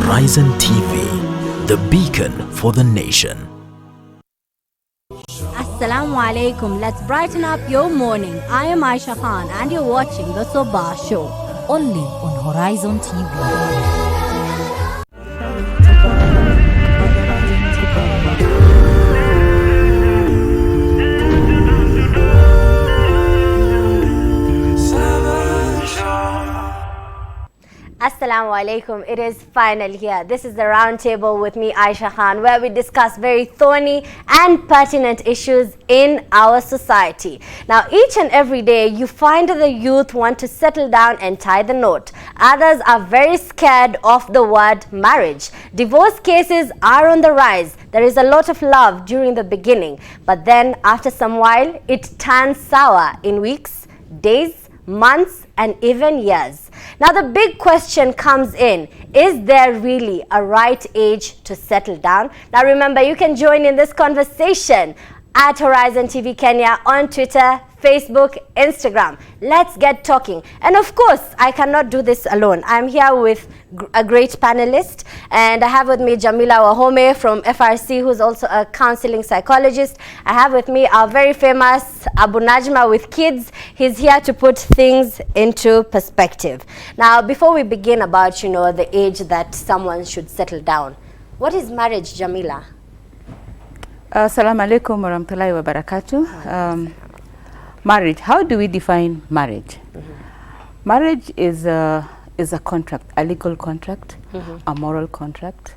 Horizon TV, the beacon for the nation. Assalamu alaikum. Let's brighten up your morning. I am Aisha Khan and you're watching the Sabah show. Only on Horizon TV. Assalamu alaikum. It is finally here. This is the round table with me, Aisha Khan, where we discuss very thorny and pertinent issues in our society. Now, each and every day, you find the youth want to settle down and tie the knot. Others are very scared of the word marriage. Divorce cases are on the rise. There is a lot of love during the beginning, but then after some while, it turns sour in weeks, days, months, and even years. Now the big question comes in, is there really a right age to settle down? Now remember, you can join in this conversation at Horizontv Kenya on Twitter, Facebook, Instagram. Let's get talking. And of course, I cannot do this alone. I'm here with a great panelist, and I have with me Jamila Wahome from FRC, who's also a counseling psychologist. I have with me our very famous Abu Najma with kids. He's here to put things into perspective. Now, before we begin about, the age that someone should settle down, what is marriage, Jamila? Assalamu alaikum wa rahmatullahi wa barakatuh. Marriage, how do we define marriage? Marriage is a contract, a legal contract, a moral contract,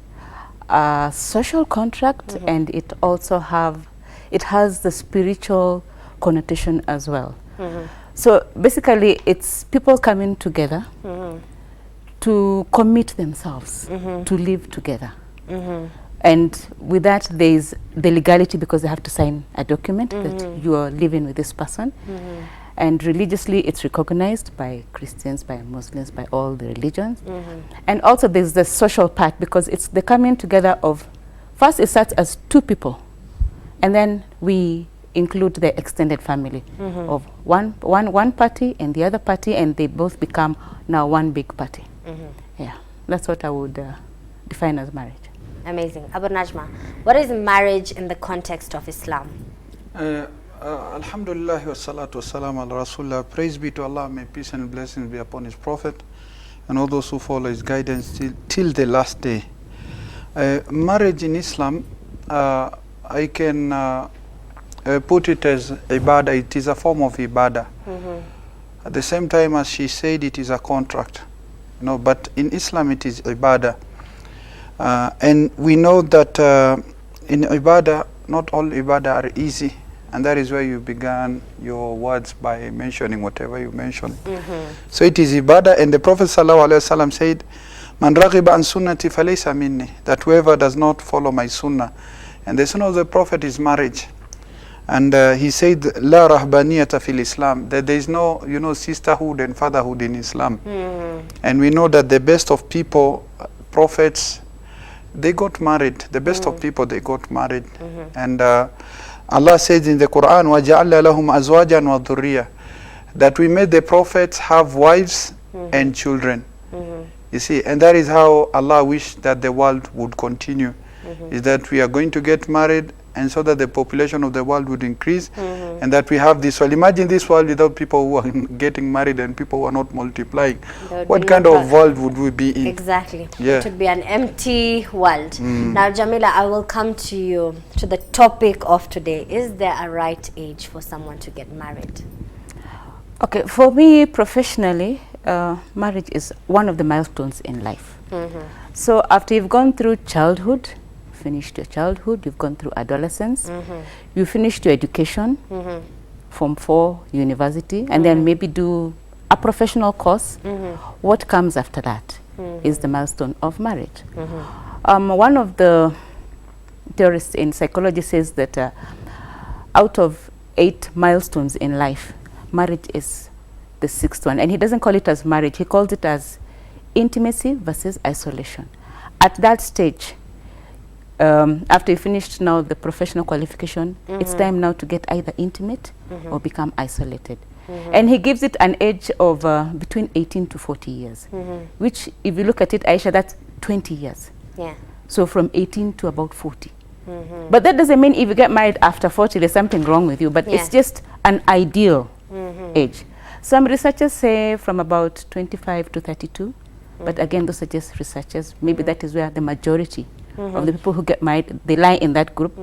a social contract, and it also has the spiritual connotation as well. So basically, it's people coming together to commit themselves to live together. And with that, there is the legality, because they have to sign a document that you are living with this person. And religiously, it's recognized by Christians, by Muslims, by all the religions. And also, there's the social part, because it's the coming together of, first it starts as two people, and then we include the extended family of one party and the other party, and they both become now one big party. Yeah, that's what I would define as marriage. Amazing. Abu Najma, what is marriage in the context of Islam? Alhamdulillah wa salatu wa salam ala Rasulullah. Praise be to Allah, may peace and blessings be upon His Prophet and all those who follow His guidance till the last day. Marriage in Islam, I can put it as ibadah. It is a form of ibadah. At the same time, as she said, it is a contract. But in Islam it is ibadah. And we know that in ibadah, not all ibadah are easy, and that is where you began your words by mentioning whatever you mentioned. So it is ibadah, and the Prophet ﷺ said, "Man raghiba an sunnati falaysa minni," that whoever does not follow my sunnah, and the sunnah of the Prophet is marriage. And he said, "La rahbaniyata fil Islam," that there is no, sisterhood and fatherhood in Islam. And we know that the best of people, prophets, they got married. The best of people, they got married. And Allah says in the Quran, وَجَعَلَّ لَهُمْ أَزْوَاجًا وَذُرِّيَّةً, that we made the prophets have wives and children. You see, and that is how Allah wished that the world would continue, is that we are going to get married, and so that the population of the world would increase, and that we have this. Well, imagine this world without people who are getting married and people who are not multiplying. What kind of world would we be in? Exactly. Yeah. It would be an empty world. Now, Jamila, I will come to you, to the topic of today. Is there a right age for someone to get married? Okay, for me professionally, marriage is one of the milestones in life. So after you've gone through childhood, finished your childhood, you've gone through adolescence, you finished your education, Form 4, university, and then maybe do a professional course. What comes after that is the milestone of marriage. One of the theorists in psychology says that out of 8 milestones in life, marriage is the 6th one. And he doesn't call it as marriage, he calls it as intimacy versus isolation. At that stage, after you finished now the professional qualification, it's time now to get either intimate or become isolated. And he gives it an age of between 18 to 40 years, which if you look at it, Aisha, that's 20 years. Yeah. So from 18 to about 40. But that doesn't mean if you get married after 40, there's something wrong with you. But it's just an ideal age. Some researchers say from about 25 to 32. But again, those are just researchers. Maybe that is where the majority of the people who get married, they lie in that group.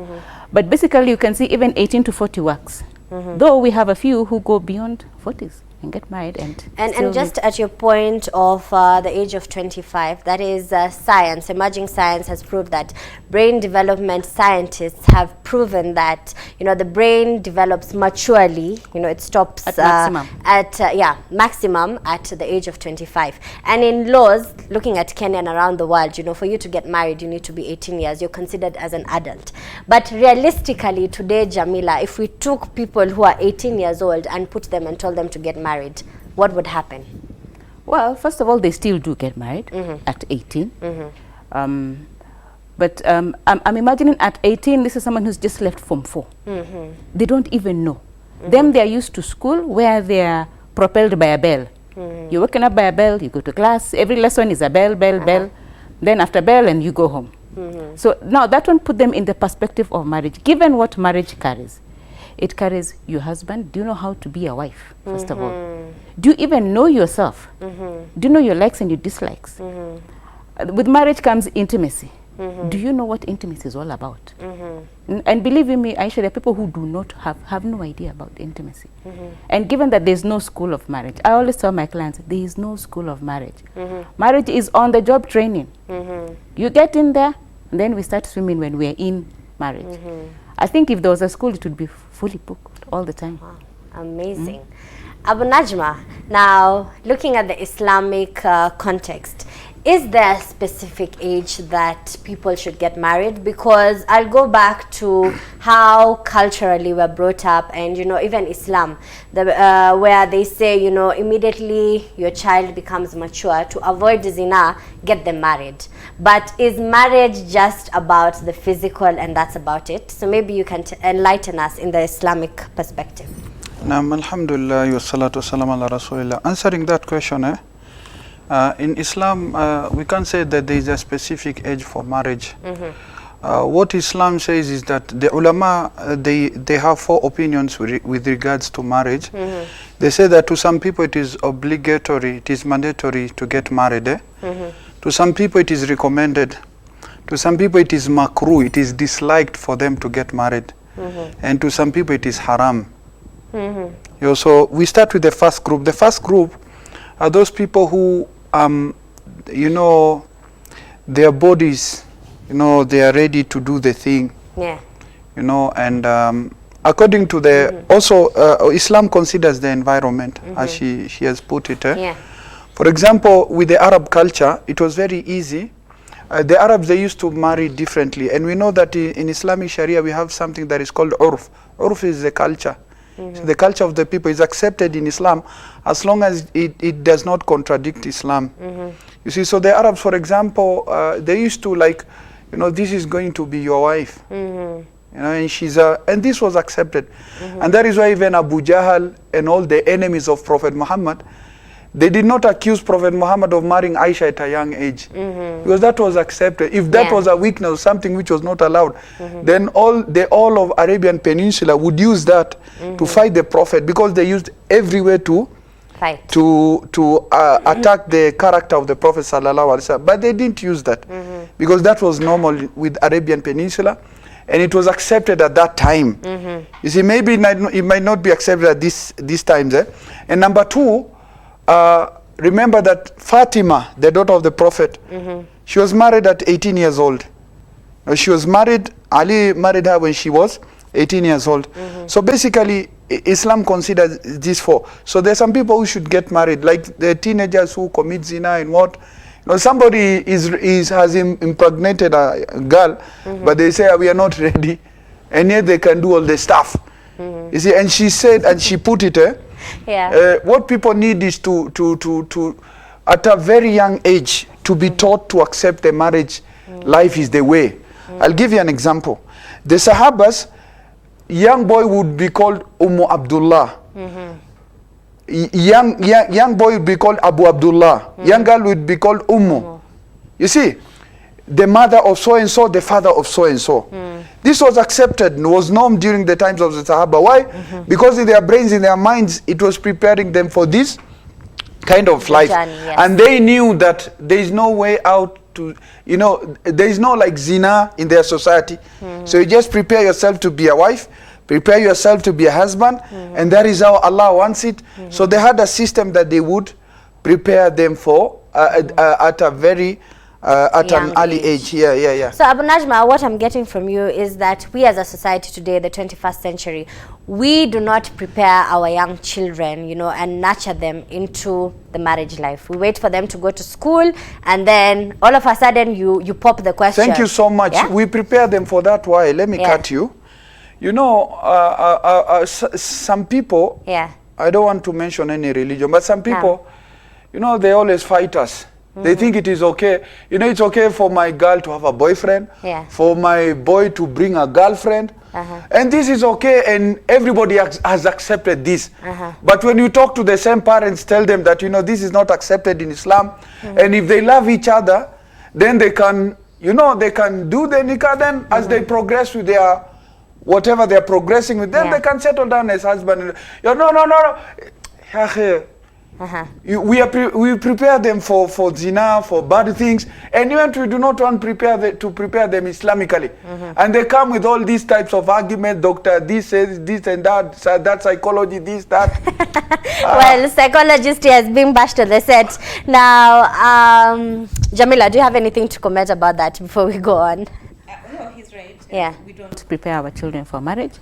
But basically, you can see even 18 to 40 works. Though we have a few who go beyond 40s and get married and just at your point of the age of 25, that is science, emerging science has proved that brain development scientists have proven that, you know, the brain develops maturely, you know, it stops at maximum. Maximum at the age of 25. And in laws, looking at Kenya and around the world, you know, for you to get married, you need to be 18 years. You're considered as an adult. But realistically today, Jamila, if we took people who are 18 years old and put them and told them to get married, what would happen? Well, first of all, they still do get married at 18. But I'm imagining at 18, this is someone who's just left Form 4. They don't even know. Them, they're used to school where they're propelled by a bell. You're waking up by a bell, you go to class, every lesson is a bell, bell. Then after bell, and you go home. So now that one put them in the perspective of marriage, given what marriage carries. It carries your husband. Do you know how to be a wife, first of all? Do you even know yourself? Do you know your likes and your dislikes? With marriage comes intimacy. Do you know what intimacy is all about? And believe in me, Aisha, there are people who do not have no idea about intimacy. And given that there's no school of marriage, I always tell my clients, there is no school of marriage. Marriage is on-the-job training. You get in there, and then we start swimming when we're in marriage. I think if there was a school, it would be fully booked all the time. Wow, amazing. Abu Najma, now looking at the Islamic context, is there a specific age that people should get married? Because I'll go back to how culturally we're brought up, and you know, even Islam, where they say, you know, immediately your child becomes mature, to avoid zina, get them married. But is marriage just about the physical and that's about it? So maybe you can enlighten us in the Islamic perspective. Naam, alhamdulillah, wa salatu salam ala rasulillah. Answering that question, in Islam, we can't say that there is a specific age for marriage. What Islam says is that the ulama, they have 4 opinions with regards to marriage. They say that to some people it is obligatory, it is mandatory to get married. To some people it is recommended. To some people it is makruh, it is disliked for them to get married. And to some people it is haram. You know, so we start with the first group. The first group are those people who, you know, their bodies, you know, they are ready to do the thing. Yeah. You know, and according to the, also Islam considers the environment, as she has put it. Yeah. For example, with the Arab culture, it was very easy. The Arabs, they used to marry differently. And we know that in Islamic Sharia, we have something that is called urf. Urf is the culture. So the culture of the people is accepted in Islam as long as it does not contradict Islam. You see, so the Arabs, for example, they used to like, you know, this is going to be your wife. You know, and she's and this was accepted. And that is why even Abu Jahl and all the enemies of Prophet Muhammad, they did not accuse Prophet Muhammad of marrying Aisha at a young age, because that was accepted. If that was a weakness, something which was not allowed, then all of Arabian Peninsula would use that to fight the Prophet, because they used everywhere to Fight. to attack the character of the Prophet sallallahu alaihi wasallam. But they didn't use that because that was normal with Arabian Peninsula, and it was accepted at that time. You see, maybe it might not be accepted at these times. And number 2. Remember that Fatima, the daughter of the Prophet, she was married at 18 years old. She was married, Ali married her when she was 18 years old. So basically, Islam considers these 4. So there's some people who should get married, like the teenagers who commit zina and what. You know, somebody has impregnated a girl, but they say, we are not ready. And yet they can do all the stuff. You see, and she said, and she put it, what people need is to at a very young age, to be taught to accept the marriage life is the way. I'll give you an example. The Sahabas, young boy would be called Abdullah. Young boy would be called Abu Abdullah. Young girl would be called Ummu. You see, the mother of so-and-so, the father of so-and-so. This was accepted, was norm during the times of the Sahaba. Why? Because in their brains, in their minds, it was preparing them for this kind of life. Journey, yes. And they knew that there is no way out to, you know, there is no like zina in their society. So you just prepare yourself to be a wife, prepare yourself to be a husband, and that is how Allah wants it. So they had a system that they would prepare them for at a very at Young an early age. Yeah. So Abu Najma, what I'm getting from you is that we as a society today, the 21st century, we do not prepare our young children, you know, and nurture them into the marriage life. We wait for them to go to school, and then all of a sudden you pop the question. Thank you so much. Yeah? We prepare them for that. Why? Let me cut you. You know, some people, I don't want to mention any religion, but some people, you know, they always fight us. They think it is okay. You know, it's okay for my girl to have a boyfriend, for my boy to bring a girlfriend. And this is okay, and everybody has accepted this. But when you talk to the same parents, tell them that, you know, this is not accepted in Islam. And if they love each other, then they can, you know, they can do the nikah. Then as they progress with their, whatever they're progressing with, then they can settle down as husband and no. We prepare them for zina, for bad things, and even we do not want to prepare them Islamically. And they come with all these types of arguments. Doctor, this says this and that psychology, this, that. Well, psychologist has been bashed to the set. Now, Jamila, do you have anything to comment about that before we go on? No, he's right. Yeah. We don't prepare our children for marriage.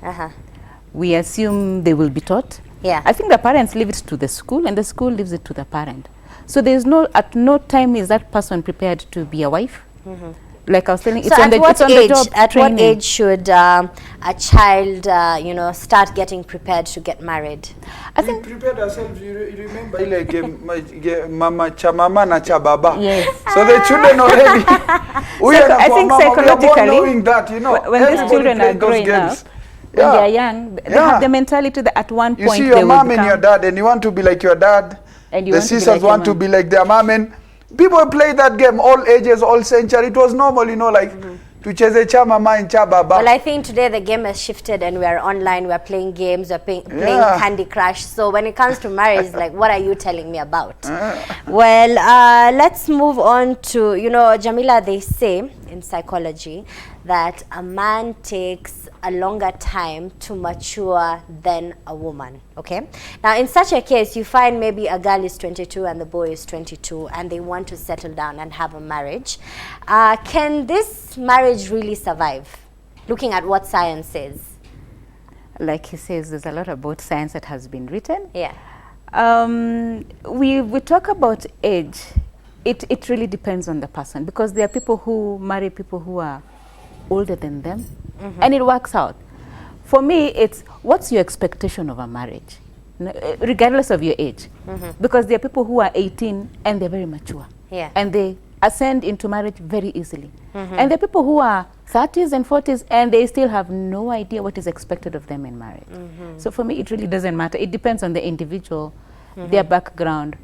We assume they will be taught. Yeah. I think the parents leave it to the school, and the school leaves it to the parent. So there's at no time is that person prepared to be a wife. Like I was telling, so at what age should a child, you know, start getting prepared to get married? I think we prepared ourselves. You remember, like mama cha mama na cha baba. Yes. So the children already. I think psychologically, knowing that, you know, when these children are growing up, when they are young, they have the mentality that at one point you see your mom and your dad, and you want to be like your dad, and the sisters want to be like their mom, and people play that game all ages, all century. It was normal, you know, like to chase cha mama and cha baba. Well, I think today the game has shifted, and we are online, we are playing games, we are playing Candy Crush. So when it comes to marriage, like, what are you telling me about? Well, let's move on to, you know, Jamila, they say in psychology that a man takes a longer time to mature than a woman. Okay, now in such a case, you find maybe a girl is 22 and the boy is 22, and they want to settle down and have a marriage. Can this marriage really survive, looking at what science says? Like he says, there's a lot about science that has been written. We talk about age. It really depends on the person, because there are people who marry people who are older than them, and it works out. For me, it's what's your expectation of a marriage, regardless of your age, because there are people who are 18 and they're very mature, and they ascend into marriage very easily, and there are people who are 30s and 40s and they still have no idea what is expected of them in marriage. So for me, it really doesn't matter. It depends on the individual, their background,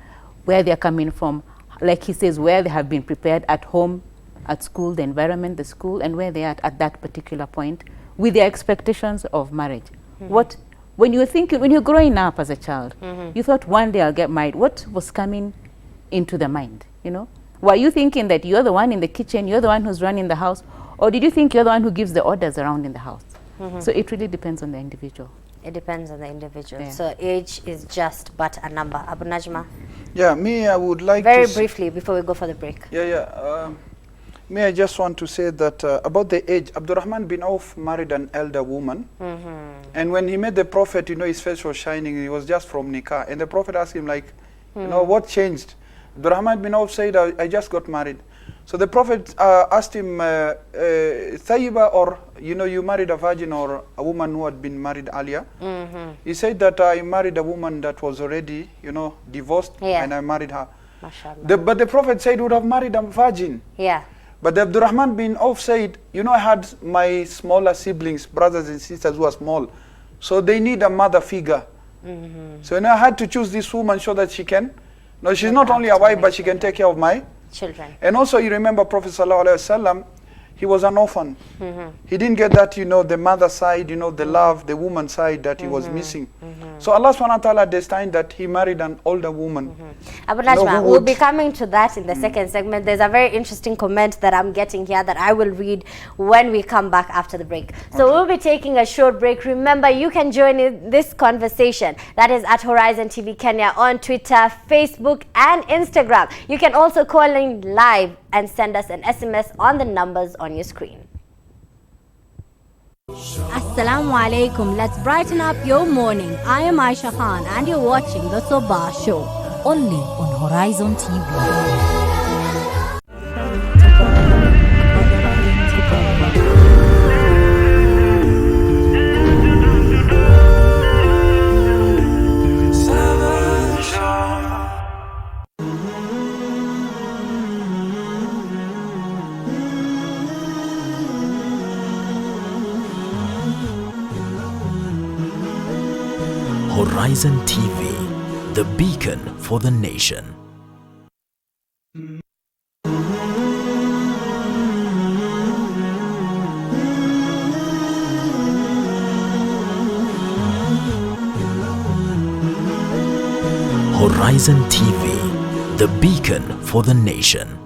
where they're coming from. Like he says, where they have been prepared at home, at school, the environment, the school, and where they are at that particular point with their expectations of marriage. When you're growing up as a child, you thought one day I'll get married. What was coming into the mind, you know? Were you thinking that you're the one in the kitchen, you're the one who's running the house, or did you think you're the one who gives the orders around in the house? So it really depends on the individual. It depends on the individual. So age is just but a number. Abu Najma? Yeah, me, I would like very briefly before we go for the break. Me, I just want to say that about the age, Abdurrahman bin Auf married an elder woman. And when he met the Prophet, you know, his face was shining. He was just from Nikah. And the Prophet asked him, like, you know, what changed? Abdurrahman bin Auf said, I just got married. So the Prophet asked him, Thayyiba, or, you know, you married a virgin or a woman who had been married earlier. He said that I married a woman that was already, you know, divorced, and I married her. But the Prophet said, would have married a virgin. But Abdurrahman bin Auf said, you know, I had my smaller siblings, brothers and sisters who are small. So they need a mother figure. So, you know, I had to choose this woman so that she can, no, she's not only a wife, but she can take care of my children. And also you remember Prophet sallallahu alaihi wasallam, he was an orphan. He didn't get that, the mother side, the love, the woman side that he was missing. So Allah subhanahu wa ta'ala destined that he married an older woman. Abu Najma, we'll be coming to that in the second segment. There's a very interesting comment that I'm getting here that I will read when we come back after the break. So we'll be taking a short break. Remember, you can join in this conversation. That is at Horizontv Kenya on Twitter, Facebook, and Instagram. You can also call in live and send us an SMS on the numbers on your screen. Assalamu alaikum. Let's brighten up your morning. I am Aisha Khan and you're watching the Sabah show only on Horizon TV. Horizon TV, the beacon for the nation. Horizon TV, the beacon for the nation.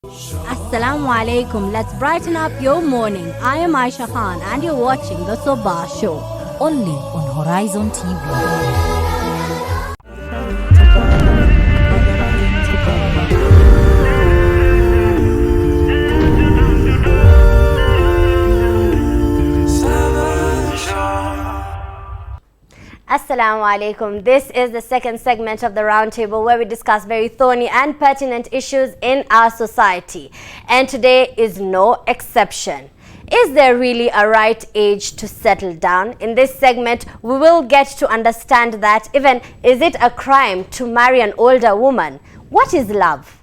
Assalamu alaikum. Let's brighten up your morning. I am Aisha Khan and you're watching the Sabah show only on Horizon TV. Assalamu alaikum. This is the second segment of the roundtable where we discuss very thorny and pertinent issues in our society. And today is no exception. Is there really a right age to settle down? In this segment, we will get to understand that. Even, is it a crime to marry an older woman? What is love?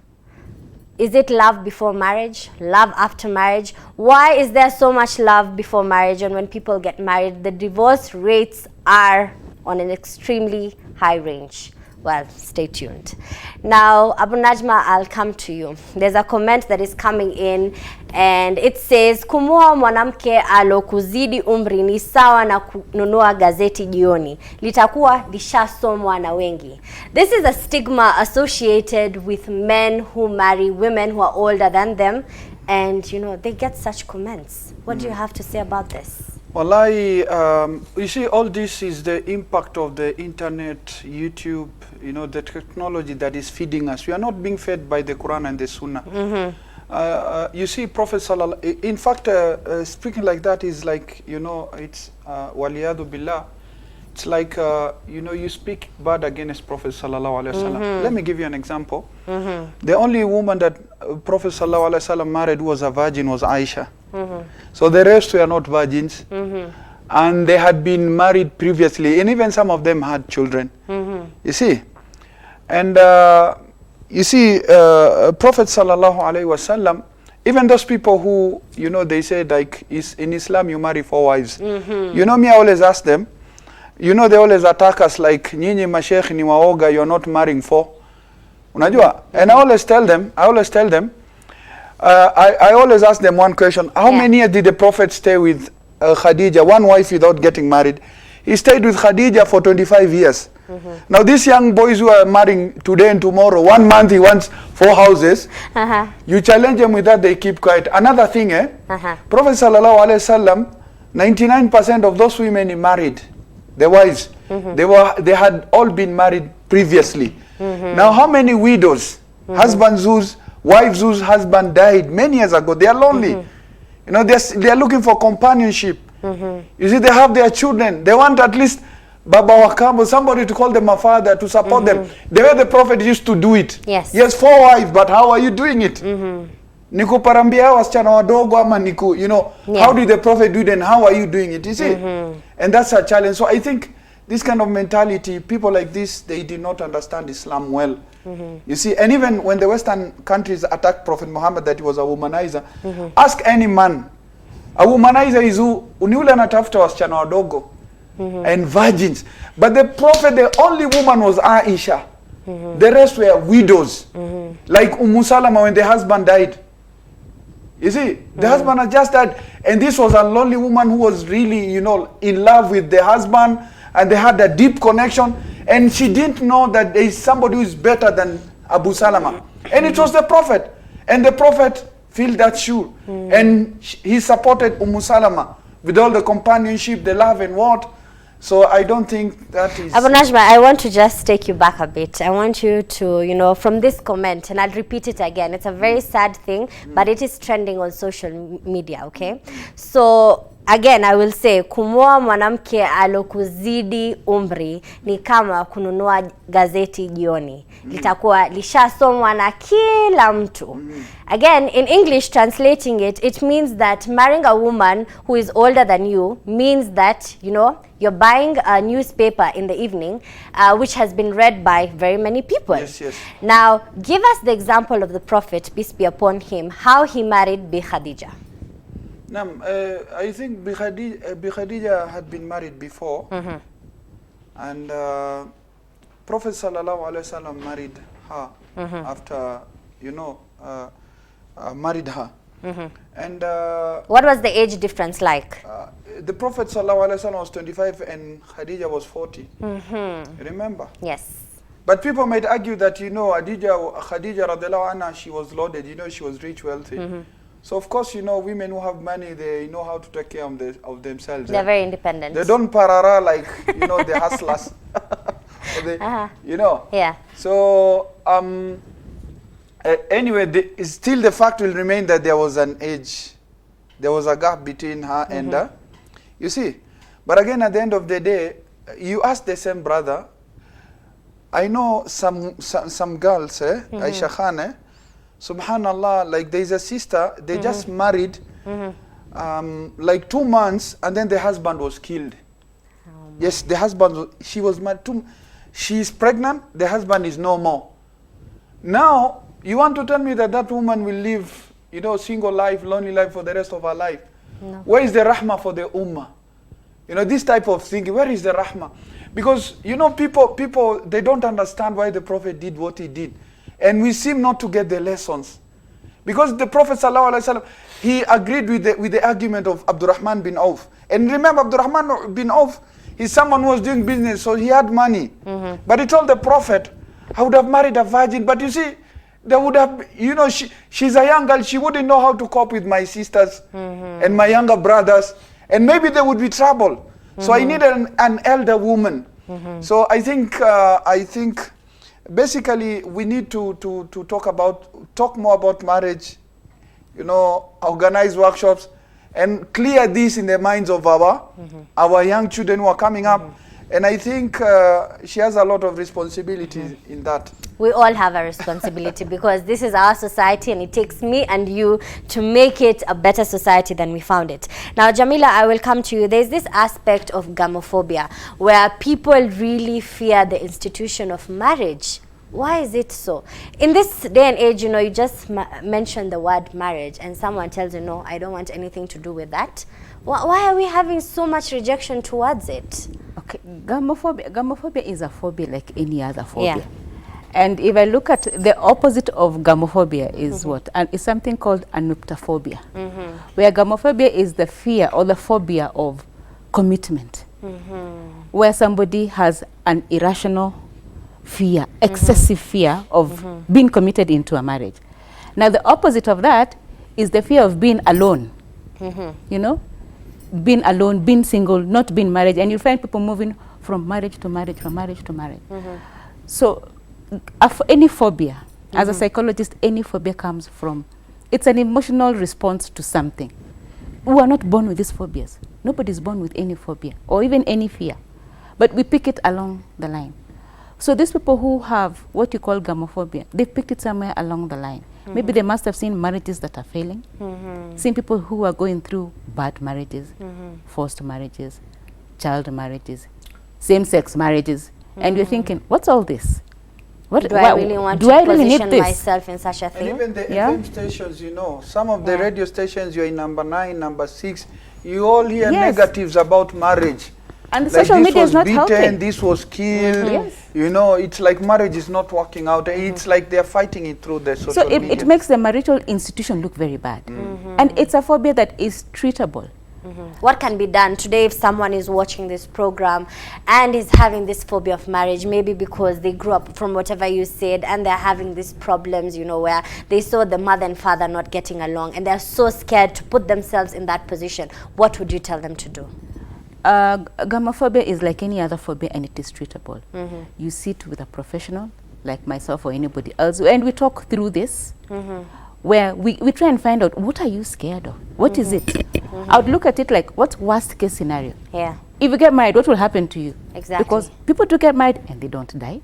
Is it love before marriage? Love after marriage? Why is there so much love before marriage, and when people get married, the divorce rates are on an extremely high range? Well, stay tuned. Now, Abu Najma, I'll come to you. There's a comment that is coming in and it says, kumuoa mwanamke alokuzidi umri ni sawa na kununua gazeti jioni. Litakuwa lishasomwa na wengi. This is a stigma associated with men who marry women who are older than them, and they get such comments. What do you have to say about this? Well, you see, all this is the impact of the internet, YouTube, the technology that is feeding us. We are not being fed by the Quran and the Sunnah. You see, Prophet Sallallahu, in fact, speaking like that is like, it's waliyadu billah. It's like, you speak bad against Prophet Sallallahu Alaihi Wasallam. Let me give you an example. The only woman that Prophet Sallallahu Alaihi Wasallam married who was a virgin was Aisha. So the rest were not virgins, and they had been married previously, and even some of them had children. You see, and Prophet Sallallahu Alaihi Wasallam, even those people who they say like in Islam you marry 4 wives. Me, I always ask them. They always attack us like nyinyi masheikh ni waoga, you're not marrying 4. Unajua? And I always tell them. I always ask them one question. How many years did the Prophet stay with Khadija, one wife, without getting married? He stayed with Khadija for 25 years. Now these young boys who are marrying today and tomorrow, 1 month he wants 4 houses. You challenge them with that, they keep quiet. Another thing, Prophet Sallallahu Alaihi Wasallam, 99% of those women he married, the wives, they had all been married previously. Now how many widows, husbands whose wives whose husband died many years ago, they are lonely. They are looking for companionship. You see, they have their children. They want at least Baba Wakambo, somebody to call them a father, to support them. The way the Prophet used to do it. Yes. He has 4 wives, but how are you doing it? Niku parambia wasichana wadogo ama niku, how did the Prophet do it and how are you doing it? You see? And that's a challenge. So I think this kind of mentality, people like this, they did not understand Islam well. You see, and even when the Western countries attacked Prophet Muhammad that he was a womanizer, ask any man. A womanizer is who uniule anatafuta wasichana wadogo and virgins. But the Prophet, the only woman was Aisha. The rest were widows. Like Salama when the husband died. You see, the husband had just died, and this was a lonely woman who was really, you know, in love with the husband, and they had a deep connection, and she didn't know that there is somebody who is better than Abu Salama. And it was the Prophet, and the Prophet filled that shoe, and he supported Salama with all the companionship, the love and what. So I don't think that is... Abu Najma, I want to just take you back a bit. I want you to, you know, from this comment, and I'll repeat it again. It's a very sad thing, but it is trending on social media, okay? So, again, I will say, kumwoa mwanamke alokuzidi umri ni kama kununua gazeti jioni. Litakuwa lishasomwa na kila mtu. Again, in English, translating it, it means that marrying a woman who is older than you means that, you know, you're buying a newspaper in the evening, which has been read by very many people. Yes, yes. Now, give us the example of the Prophet, peace be upon him, how he married Bi Khadija. I think Bi Khadija had been married before, and Prophet Sallallahu Alaihi Wasallam married her after, you know, married her. And what was the age difference like? The Prophet Sallallahu Alaihi Wasallam was 25 and Khadija was 40. Remember? Yes. But people might argue that, you know, Khadija radiallahu anha, she was loaded, you know, she was rich, wealthy. So of course, you know, women who have money, they know how to take care of themselves. They're very independent. They don't parara like, you know, the hustlers. You know. Yeah. So anyway, still the fact will remain that there was an age, there was a gap between her and you see. But again, at the end of the day, you ask the same brother. I know some girls, Aisha Khan, subhanallah, like there's a sister, they just married like 2 months, and then the husband was killed. Yes, the husband, she was married, she's pregnant, the husband is no more. Now, you want to tell me that that woman will live, you know, single life, lonely life for the rest of her life? No. Where is the rahmah for the ummah? You know, this type of thinking, where is the rahmah? Because, you know, people, they don't understand why the Prophet did what he did. And we seem not to get the lessons. Because the Prophet ﷺ, he agreed with the argument of Abdurrahman bin Auf. And remember, Abdurrahman bin Auf, he's someone who was doing business, so he had money. But he told the Prophet, I would have married a virgin. But you see, there would have, you know, she's a young girl, she wouldn't know how to cope with my sisters and my younger brothers. And maybe there would be trouble. So I needed an elder woman. So I think basically we need to talk more about marriage, you know, organize workshops and clear this in the minds of our young children who are coming up. And I think she has a lot of responsibilities in that. We all have a responsibility because this is our society and it takes me and you to make it a better society than we found it. Now, Jamila, I will come to you. There's this aspect of gamophobia where people really fear the institution of marriage. Why is it so? In this day and age, you know, you just mention the word marriage and someone tells you, no, I don't want anything to do with that. Why are we having so much rejection towards it? Okay, gamophobia is a phobia like any other phobia. Yeah. And if I look at the opposite of gamophobia is what? And it's something called anuptophobia, where gamophobia is the fear or the phobia of commitment, where somebody has an irrational fear, excessive fear of being committed into a marriage. Now the opposite of that is the fear of being alone, you know, being alone, being single, not being married, and you find people moving from marriage to marriage, from marriage to marriage. So any phobia, as a psychologist, any phobia comes from, it's an emotional response to something. We are not born with these phobias. Nobody is born with any phobia or even any fear, but we pick it along the line. So these people who have what you call gamophobia, they picked it somewhere along the line. Maybe they must have seen marriages that are failing, seen people who are going through bad marriages, forced marriages, child marriages, same-sex marriages, and you're thinking, what's all this? What do I really want to position myself in such a thing? And even the FM stations, you know, some of the radio stations, you're in number 9, number 6, you all hear negatives about marriage. And the like social this media was is not beaten, helping. this was killed. Yes. You know, it's like marriage is not working out. It's like they're fighting it through the social So media. it makes the marital institution look very bad. And it's a phobia that is treatable. What can be done today if someone is watching this program and is having this phobia of marriage, maybe because they grew up from whatever you said and they're having these problems, you know, where they saw the mother and father not getting along and they're so scared to put themselves in that position? What would you tell them to do? Gamophobia is like any other phobia and it is treatable. You sit with a professional like myself or anybody else and we talk through this where we try and find out, what are you scared of? What is it? I would look at it like, what's worst case scenario? Yeah. If you get married, what will happen to you? Exactly. Because people do get married and they don't die.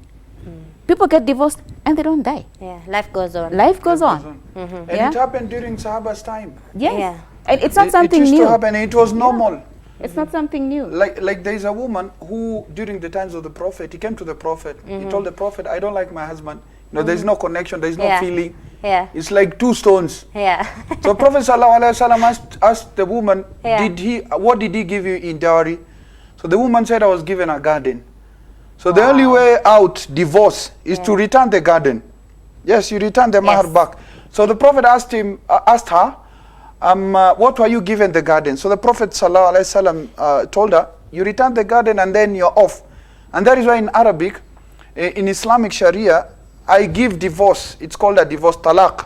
People get divorced and they don't die. Yeah, life goes on. Life goes on. And Yeah. it happened during Sahabah's time. Yes. Yeah. And it's not something it used new. to happen. It was normal. It's not something new. Like there is a woman who, during the times of the Prophet, he came to the Prophet. He told the Prophet, I don't like my husband. You know, there's no connection, there's no Yeah. feeling. Yeah. It's like two stones. Yeah. So Prophet ﷺ asked the woman, Yeah. what did he give you in dowry? So the woman said, I was given a garden. So the only way out, divorce, is to return the garden. Yes, you return the mahar Yes. back. So the Prophet asked her, what were you given the garden? So the Prophet ﷺ told her, you return the garden and then you're off. And that is why in Arabic, in Islamic Sharia, I give divorce. It's called a divorce, talaq.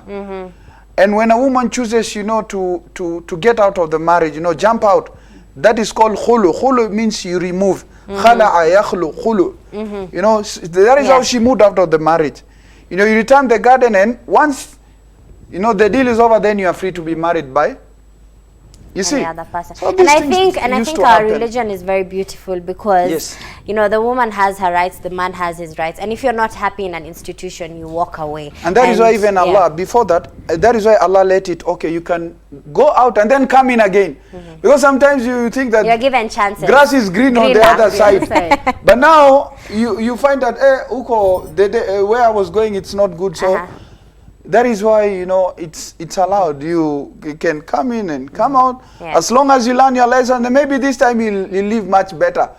And when a woman chooses, you know, to get out of the marriage, you know, jump out, that is called khulu. Khulu means you remove. Khala'a yakhlu khulu. You know, that is how she moved out of the marriage. You know, you return the garden and once, you know, the deal is over, then you are free to be married by, you see. Any other person. So And these I things think used to our happen. religion is very beautiful because Yes. you know, the woman has her rights, the man has his rights, and if you're not happy in an institution, you walk away. And that is why even Allah, before that, that is why Allah let it, okay, you can go out and then come in again. Because sometimes you think that You're given chances. grass is green on the Greener. other side. Side. But now you find that, Uko, where I was going, it's not good. So that is why, you know, it's allowed. You can come in and come out. Yeah. As long as you learn your lesson, then maybe this time you'll live much better.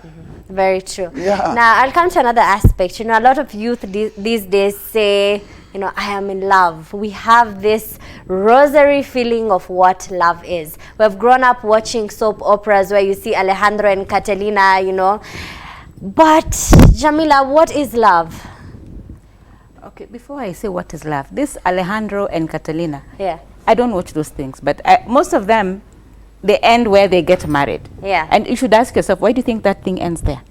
Very true. Yeah. Now, I'll come to another aspect. You know, a lot of youth these days say, you know, I am in love. We have this rosary feeling of what love is. We've grown up watching soap operas where you see Alejandro and Catalina, you know. But, Jamila, what is love? Okay, before I say what is love, this Alejandro and Catalina, Yeah. I don't watch those things, but most of them, they end where they get married. Yeah. And you should ask yourself, why do you think that thing ends there?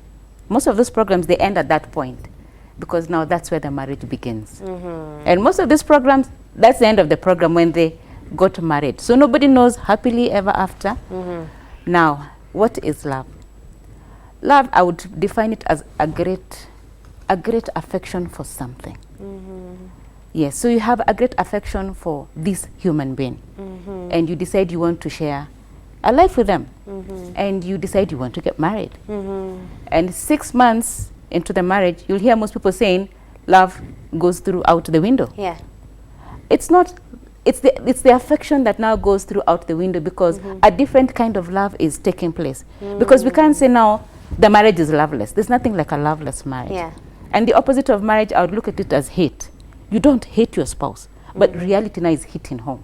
Most of those programs, they end at that point because now that's where the marriage begins. And most of these programs, that's the end of the program when they got married. So nobody knows happily ever after. Now, what is love? Love, I would define it as a great affection for something. Yes, so you have a great affection for this human being, and you decide you want to share a life with them, and you decide you want to get married. And 6 months into the marriage, you'll hear most people saying, love goes throughout the window. Yeah. It's not, it's the affection that now goes throughout the window because a different kind of love is taking place. Because we can't say now the marriage is loveless. There's nothing like a loveless marriage. Yeah. And the opposite of marriage, I would look at it as hate. You don't hate your spouse, but reality now is hitting home.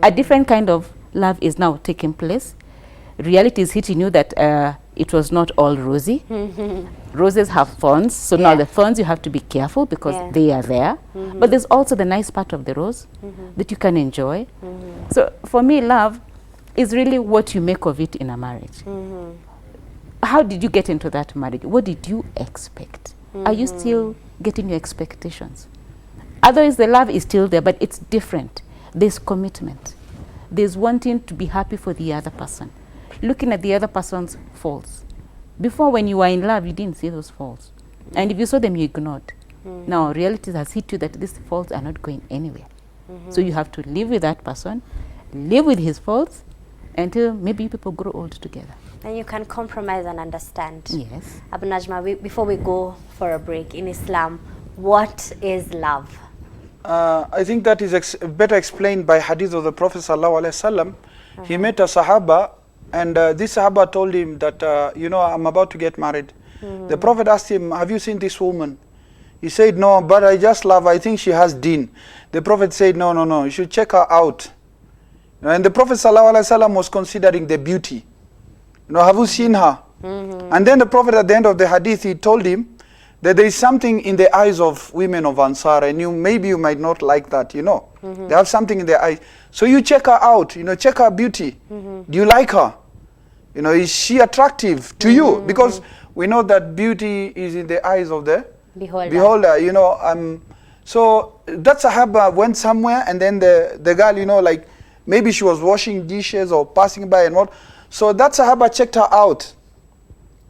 A different kind of love is now taking place. Reality is hitting you that it was not all rosy. Roses have thorns, so now the thorns you have to be careful because they are there. But there's also the nice part of the rose that you can enjoy. So for me, love is really what you make of it in a marriage. How did you get into that marriage? What did you expect? Are you still getting your expectations? Otherwise, the love is still there, but it's different. There's commitment. There's wanting to be happy for the other person. Looking at the other person's faults. Before, when you were in love, you didn't see those faults. And if you saw them, you ignored. Now, reality has hit you that these faults are not going anywhere. So you have to live with that person, live with his faults, until maybe people grow old together. And you can compromise and understand. Yes. Abu Najma, before we go for a break, in Islam, what is love? I think that is better explained by hadith of the Prophet sallallahu alaihi wasallam. He met a Sahaba And this Sahaba told him that, you know, I'm about to get married. The Prophet asked him, have you seen this woman? He said, no, but I just love her. I think she has deen. The Prophet said, no, no, no, you should check her out. And the Prophet ﷺ was considering the beauty. You know, have you seen her? And then the Prophet at the end of the hadith, he told him that there is something in the eyes of women of Ansar, and maybe you might not like that, you know. They have something in their eyes. So you check her out, you know, check her beauty. Do you like her? You know, is she attractive to you? Because we know that beauty is in the eyes of the beholder, you know. So that Sahaba went somewhere, and then the girl, you know, like maybe she was washing dishes or passing by and what. So that Sahaba checked her out,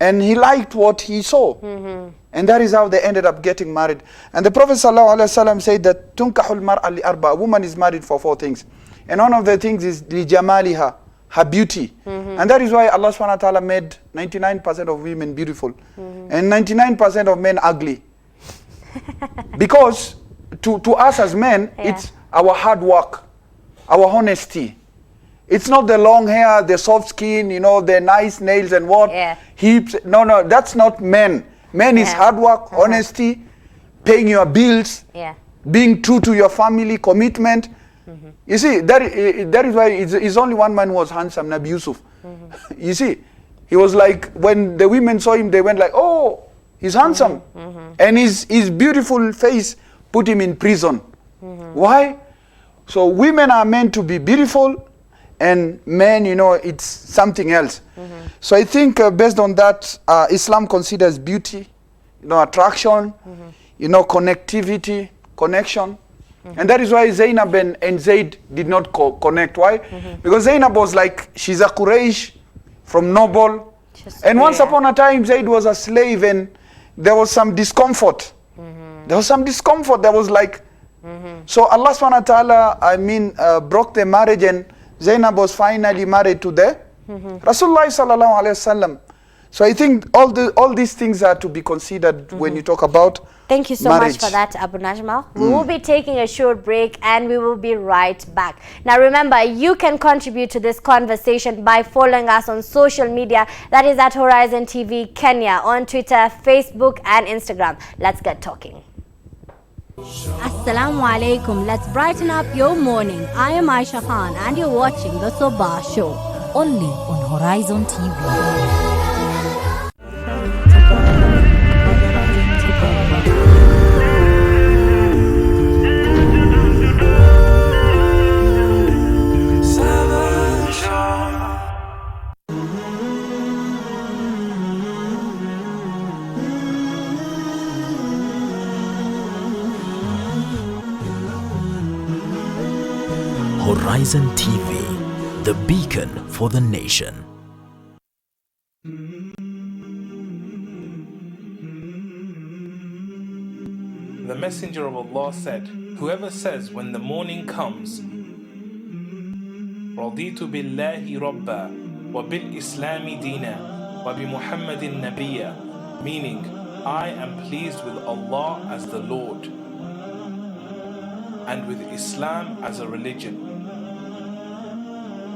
and he liked what he saw. And that is how they ended up getting married. And the Prophet ﷺ said that tunkahul mar'a li arba, a woman is married for 4 things. And one of the things is li jamaliha, her beauty. And that is why Allah subhanahu wa ta'ala made 99% of women beautiful and 99% of men ugly. Because to us as men, it's our hard work, our honesty. It's not the long hair, the soft skin, you know, the nice nails and what, hips. No, that's not men. Men is hard work, honesty, paying your bills, being true to your family, commitment. You see, that is why it's only one man who was handsome, Nabi Yusuf. You see, he was like, when the women saw him, they went like, oh, he's handsome. And his beautiful face put him in prison. Why? So women are meant to be beautiful, and men, you know, it's something else. So I think based on that, Islam considers beauty, you know, attraction, you know, connectivity, connection. And that is why Zainab and Zaid did not connect. Why? Because Zainab was like, she's a Quraysh from noble. And once upon a time, Zaid was a slave, and there was some discomfort. There was some discomfort. There was like, so Allah subhanahu wa ta'ala, broke the marriage, and Zainab was finally married to the Rasulullah sallallahu alaihi wasallam. So I think all these things are to be considered when you talk about Thank you so marriage. much for that, Abu Najma. We will be taking a short break, and we will be right back. Now remember, you can contribute to this conversation by following us on social media. That is at Horizontv Kenya on Twitter, Facebook and Instagram. Let's get talking. Assalamu alaikum. Let's brighten up your morning. I am Aisha Khan, and you're watching the Sabah Show, only on Horizon TV. Horizon TV, the beacon for the nation. The Messenger of Allah said, whoever says when the morning comes, رَضِيتُ بِاللَّهِ رَبًّا وَبِالْإِسْلَامِ دِينًا وَبِمُحَمَّدٍ نَبِيًّا, meaning, I am pleased with Allah as the Lord, and with Islam as a religion,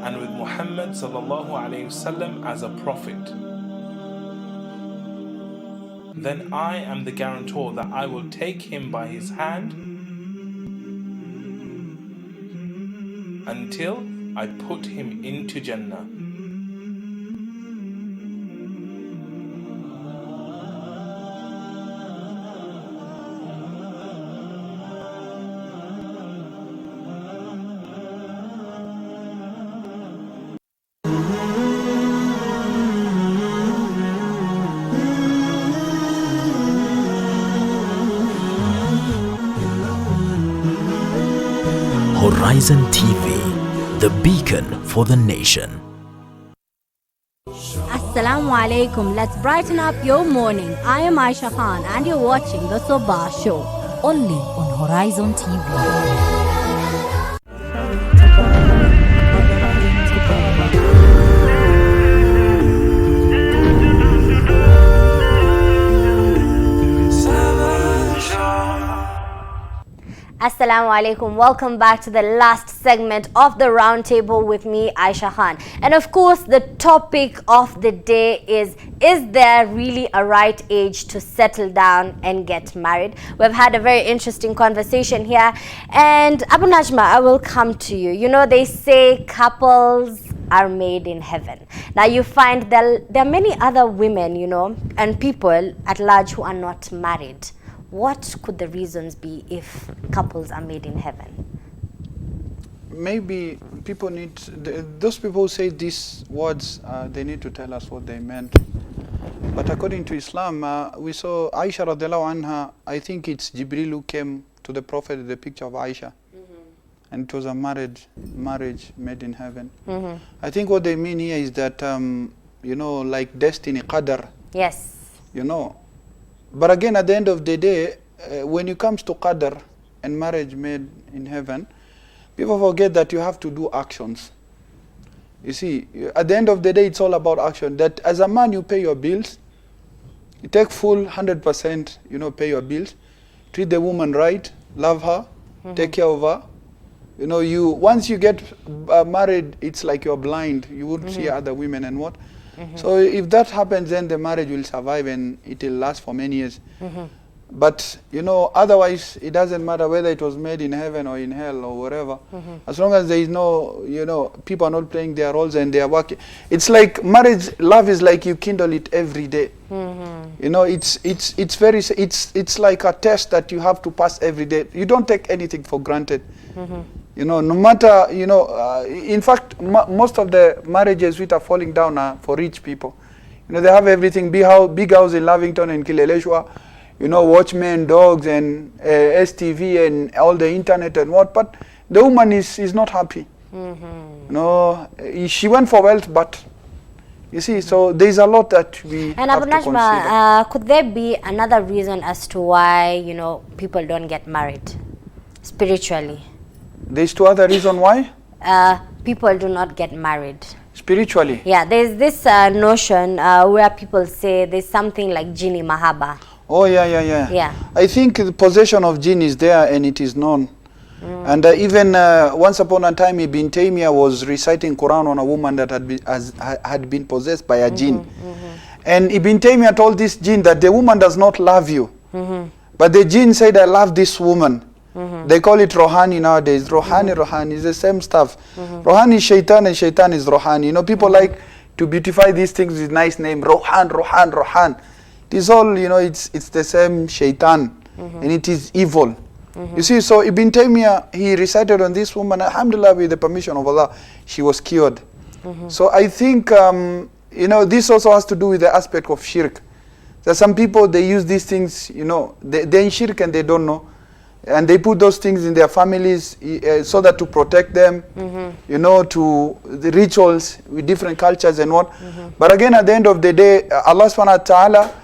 and with Muhammad sallallahu alayhi wasallam as a prophet. Then I am the guarantor that I will take him by his hand until I put him into Jannah. Horizon TV, the beacon for the nation. Assalamu alaikum. Let's brighten up your morning. I am Aisha Khan, and you're watching the Sabah Show, only on Horizon TV. Assalamu alaikum. Welcome back to the last segment of the roundtable with me, Aisha Khan. And of course, the topic of the day is there really a right age to settle down and get married? We've had a very interesting conversation here. And Abu Najma, I will come to you. You know, they say couples are made in heaven. Now you find that there are many other women, you know, and people at large who are not married. What could the reasons be if couples are made in heaven? Maybe people need, those people who say these words, they need to tell us what they meant. But according to Islam, we saw Aisha radiallahu anha, I think it's Jibril who came to the Prophet, the picture of Aisha. And it was a marriage made in heaven. I think what they mean here is that, you know, like destiny, qadar. Yes. You know. But again, at the end of the day, when it comes to qadar and marriage made in heaven, people forget that you have to do actions. You see, at the end of the day, it's all about action. That as a man, you pay your bills. You take full 100%, you know, pay your bills. Treat the woman right, love her, take care of her. You know, once you get married, it's like you're blind. You won't see other women and what. So if that happens, then the marriage will survive and it will last for many years. But, you know, otherwise, it doesn't matter whether it was made in heaven or in hell or whatever. As long as there is no, you know, people are not playing their roles and they are working. It's like marriage, love is like you kindle it every day. You know, it's like a test that you have to pass every day. You don't take anything for granted. You know, no matter, you know, in fact, most of the marriages which are falling down are for rich people. You know, they have everything, big house in Lavington and Kileleshwa, you know, watchmen, dogs and STV and all the internet and what, but the woman is not happy. You know, she went for wealth, but you see, so there's a lot that we and have Abu to Najma, could there be another reason as to why, you know, people don't get married spiritually? There's two other reasons why? People do not get married. Spiritually? Yeah, there's this notion where people say there's something like Jini Mahaba. Oh, yeah. I think the possession of jinn is there and it is known. And even once upon a time, Ibn Taymiyyah was reciting Quran on a woman that had been possessed by a jinn. And Ibn Taymiyyah told this jinn that the woman does not love you. But the jinn said, I love this woman. They call it Rohani nowadays. Rohani is the same stuff. Rohani is shaitan and shaitan is Rohani. You know, people like to beautify these things with nice name. Rohan. It is all, you know, it's the same shaitan and it is evil. You see, so Ibn Taymiyyah, he recited on this woman, alhamdulillah, with the permission of Allah, she was cured. So I think, you know, this also has to do with the aspect of shirk. There are some people, they use these things, you know, they're in shirk and they don't know. And they put those things in their families so that to protect them, you know, to the rituals with different cultures and what. But again, at the end of the day, Allah subhanahu wa ta'ala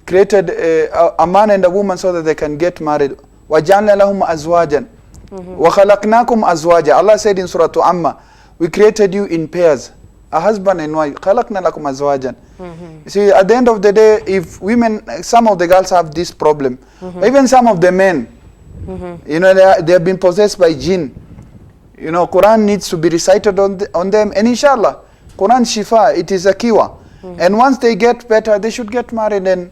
created a man and a woman so that they can get married. وَجَعَلْنَا لَهُمْ أَزْوَاجًا وَخَلَقْنَاكُمْ أَزْوَاجًا. Allah said in Surah Amma, we created you in pairs, a husband and wife. خَلَقْنَا لَكُمْ أَزْوَاجًا. You see, at the end of the day, if women, some of the girls have this problem, even some of the men, you know, they have been possessed by jinn. You know, Quran needs to be recited on them, and inshallah, Quran shifa, it is a cure. And once they get better, they should get married and,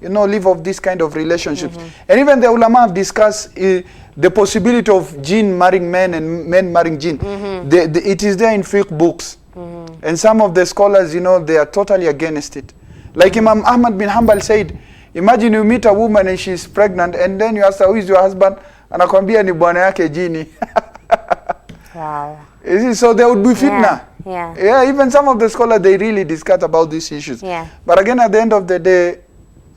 you know, live of this kind of relationships. And even the ulama have discussed the possibility of jinn marrying men and men marrying jinn. It is there in fiqh books. And some of the scholars, you know, they are totally against it. Like Imam Ahmad bin Hanbal said, imagine you meet a woman and she's pregnant and then you ask her, who is your husband? Anakwambia ni bwana yake jini. Wow. So there would be fitna. Yeah. Even some of the scholars, they really discuss about these issues. Yeah. But again, at the end of the day,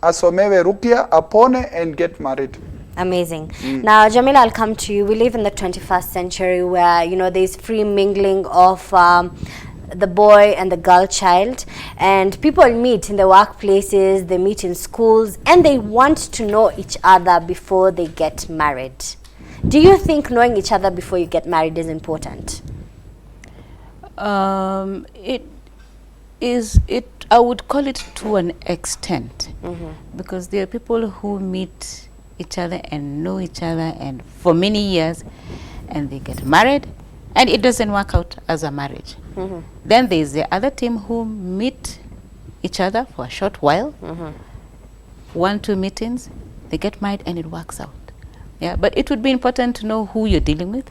asomewe ruqya, apone and get married. Amazing. Now, Jamila, I'll come to you. We live in the 21st century where, you know, there's free mingling of the boy and the girl child, and people meet in the workplaces, they meet in schools, and they want to know each other before they get married. Do you think knowing each other before you get married is important? It is. I would call it to an extent, because there are people who meet each other and know each other and for many years, and they get married and it doesn't work out as a marriage. Then there's the other team who meet each other for a short while, 1-2 meetings, they get married and it works out. Yeah, but it would be important to know who you're dealing with.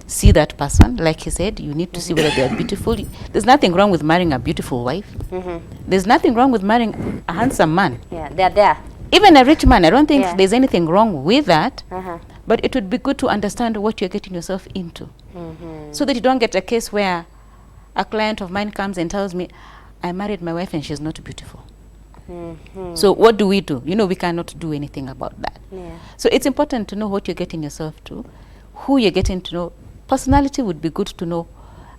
See that person, like he said, you need to see whether they are beautiful. There's nothing wrong with marrying a beautiful wife. There's nothing wrong with marrying a handsome man. Yeah, they're there. Even a rich man, I don't think Yeah. there's anything wrong with that. But it would be good to understand what you're getting yourself into. So that you don't get a case where a client of mine comes and tells me, I married my wife and she's not beautiful. So what do? You know, we cannot do anything about that. Yeah. So it's important to know what you're getting yourself to, who you're getting to know. Personality would be good to know.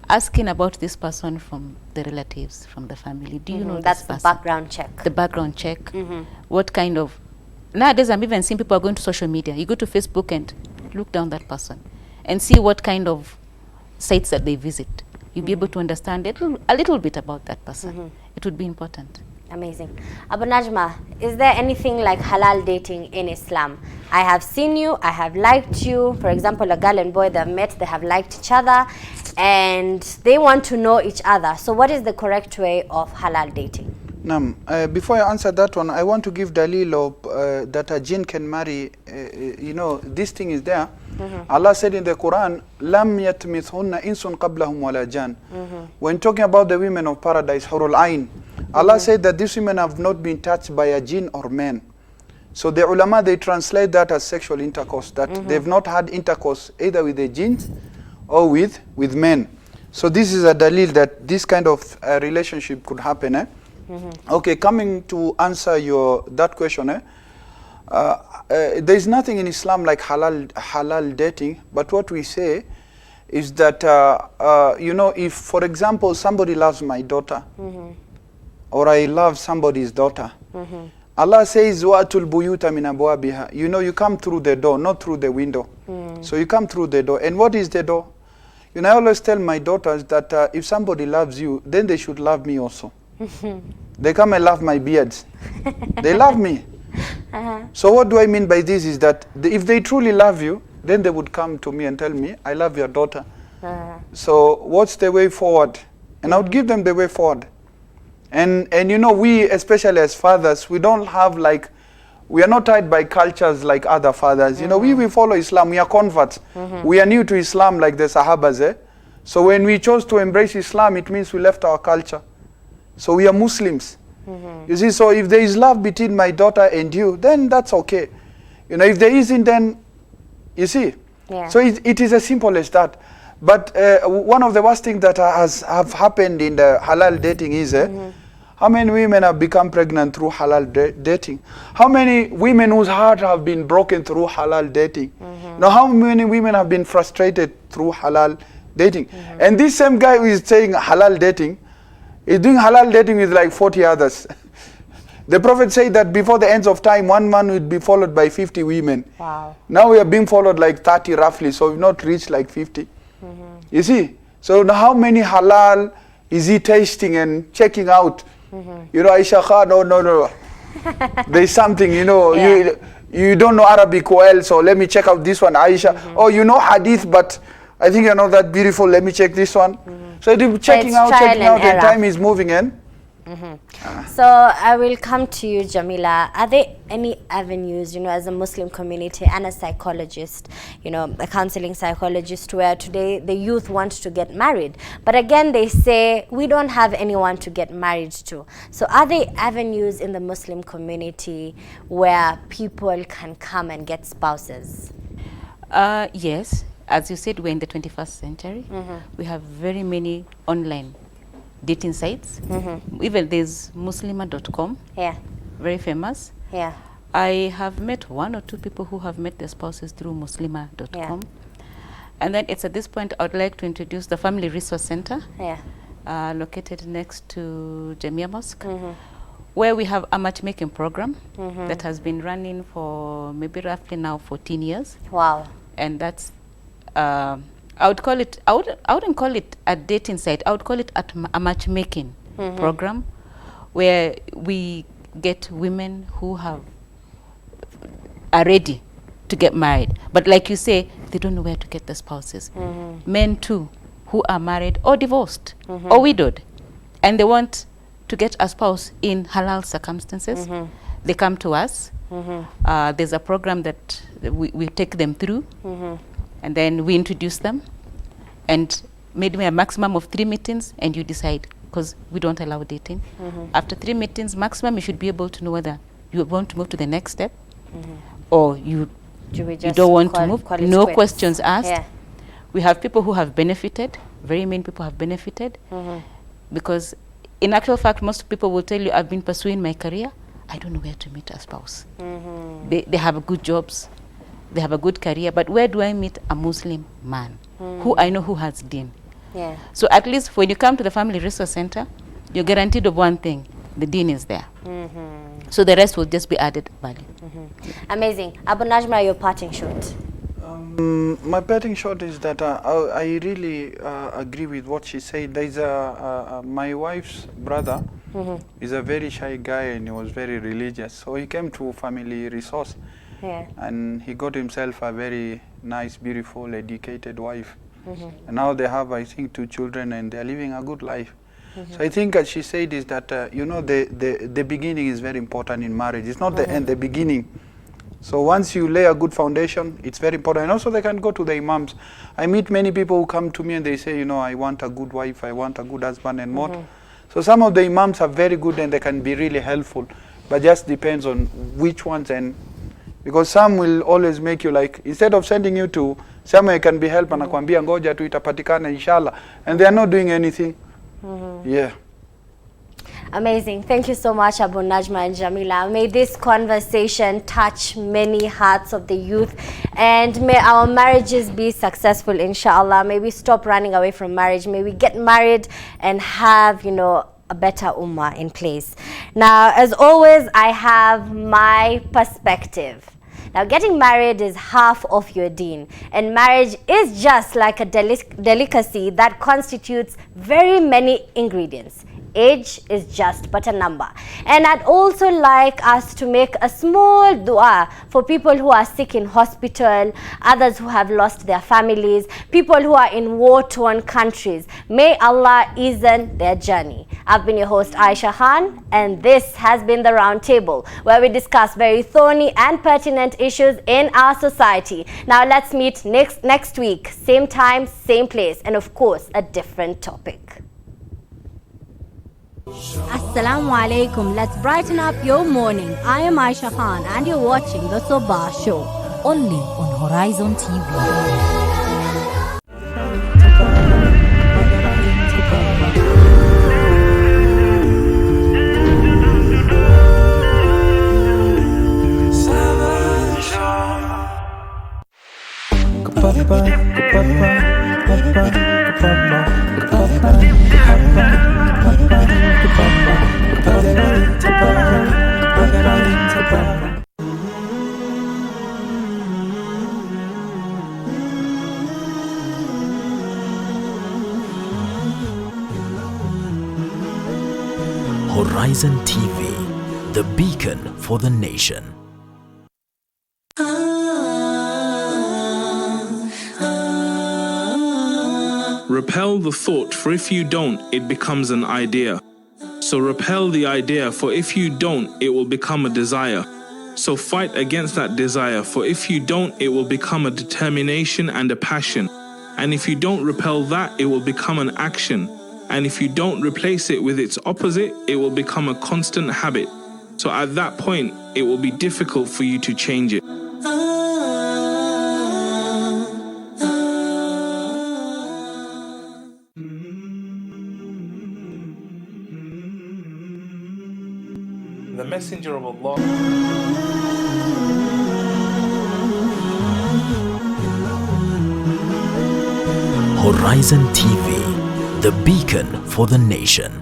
Asking about this person from the relatives, from the family. Do you know That's this the person? background check. The background check. What kind of... Nowadays, I'm even seeing people are going to social media. You go to Facebook and look down that person and see what kind of sites that they visit. You'll be able to understand a little bit about that person. It would be important. Amazing. Abu Najma, is there anything like halal dating in Islam? I have seen you, I have liked you. For example, a girl and boy, they've met, they have liked each other, and they want to know each other. So what is the correct way of halal dating? Before I answer that one, I want to give dalil of that a jinn can marry. You know, this thing is there. Allah said in the Quran, "Lam yatmithunna insun qablahum wala jan." When talking about the women of paradise, hurul ain, Allah said that these women have not been touched by a jinn or man. So the ulama, they translate that as sexual intercourse, that they've not had intercourse either with the jinns or with men. So this is a dalil that this kind of relationship could happen. Okay, coming to answer that question, there is nothing in Islam like halal dating, but what we say is that you know, if for example somebody loves my daughter, or I love somebody's daughter, Allah says wa'atul buyuta min abwabiha. You know, you come through the door, not through the window. So you come through the door. And what is the door? You know, I always tell my daughters that if somebody loves you, then they should love me also. They come and love my beards. They love me. So what do I mean by this is that if they truly love you, then they would come to me and tell me, I love your daughter. So what's the way forward? And I would give them the way forward. And you know, we, especially as fathers, we don't have like, we are not tied by cultures like other fathers. You know, we follow Islam, we are converts. We are new to Islam like the Sahabas. So when we chose to embrace Islam, it means we left our culture. So we are Muslims. You see, so if there is love between my daughter and you, then that's okay. You know, if there isn't, then, you see. Yeah. So it is as simple as that. But one of the worst things that have happened in the halal dating is, how many women have become pregnant through halal dating? How many women whose heart have been broken through halal dating? Now, how many women have been frustrated through halal dating? And this same guy who is saying halal dating, is doing halal dating with like 40 others. The Prophet said that before the ends of time, one man would be followed by 50 women. Wow. Now we are being followed like 30 roughly, so we've not reached like 50. You see? So now how many halal is he tasting and checking out? You know, Aisha Khan, no. There's something, you know, you don't know Arabic well, so let me check out this one, Aisha. Oh, you know Hadith, but I think you're not that beautiful, let me check this one. So checking out, and time is moving in. So I will come to you, Jamila. Are there any avenues, you know, as a Muslim community and a psychologist, you know, a counseling psychologist, where today the youth want to get married, but again they say we don't have anyone to get married to. So are there avenues in the Muslim community where people can come and get spouses? Yes. As you said, we're in the 21st century. We have very many online dating sites. Even there's muslima.com. Yeah. Very famous. Yeah. I have met 1 or 2 people who have met their spouses through muslima.com. And then it's at this point I would like to introduce the Family Resource Center, located next to Jamia Mosque, where we have a matchmaking program that has been running for maybe roughly now 14 years. Wow. And that's I wouldn't call it a dating site. I would call it a matchmaking program, where we get women who have are ready to get married. But like you say, they don't know where to get the spouses. Men too, who are married or divorced or widowed, and they want to get a spouse in halal circumstances. They come to us. There's a program that we take them through, and then we introduce them, and maybe a maximum of 3 meetings, and you decide, because we don't allow dating. After 3 meetings maximum, you should be able to know whether you want to move to the next step, or you don't want to move. No questions asked. Yeah. We have people who have benefited, very many people have benefited, because in actual fact, most people will tell you, I've been pursuing my career, I don't know where to meet a spouse. They have good jobs, they have a good career, but where do I meet a Muslim man who I know who has deen? Yeah. So at least when you come to the Family Resource Center, you're guaranteed of one thing, the deen is there. So the rest will just be added value. Amazing. Abu Najma, your parting shot. My parting shot is that I really agree with what she said. There's my wife's brother is a very shy guy, and he was very religious. So he came to Family Resource, and he got himself a very nice, beautiful, educated wife. And now they have, I think, 2 children, and they're living a good life. So I think, as she said, is that you know, the beginning is very important in marriage. It's not the end, the beginning. So once you lay a good foundation, it's very important. And also they can go to the imams. I meet many people who come to me and they say, you know, I want a good wife, I want a good husband and more. So some of the imams are very good and they can be really helpful, but just depends on which ones. And because some will always make you like, instead of sending you to somewhere you can be helped, anakuambia ngoja tu itapatikana inshallah, and they are not doing anything. Yeah. Amazing. Thank you so much, Abu Najma and Jamila. May this conversation touch many hearts of the youth, and may our marriages be successful, inshallah. May we stop running away from marriage. May we get married and have, you know, a better ummah in place. Now, as always, I have my perspective. Now, getting married is half of your deen, and marriage is just like a delicacy that constitutes very many ingredients. Age is just but a number. And I'd also like us to make a small dua for people who are sick in hospital, others who have lost their families, people who are in war-torn countries. May Allah ease their journey. I've been your host, Aisha Khan, and this has been The Round Table, where we discuss very thorny and pertinent issues in our society. Now let's meet next week, same time, same place, and of course, a different topic. Assalamu alaikum. Let's brighten up your morning. I am Aisha Khan and you're watching the Sabah Show. Only on Horizon TV. Horizon TV, the beacon for the nation. Repel the thought, for if you don't, it becomes an idea. So repel the idea, for if you don't, it will become a desire. So fight against that desire, for if you don't, it will become a determination and a passion. And if you don't repel that, it will become an action. And if you don't replace it with its opposite, it will become a constant habit. So at that point, it will be difficult for you to change it. The Messenger of Allah. Horizon TV, the beacon for the nation.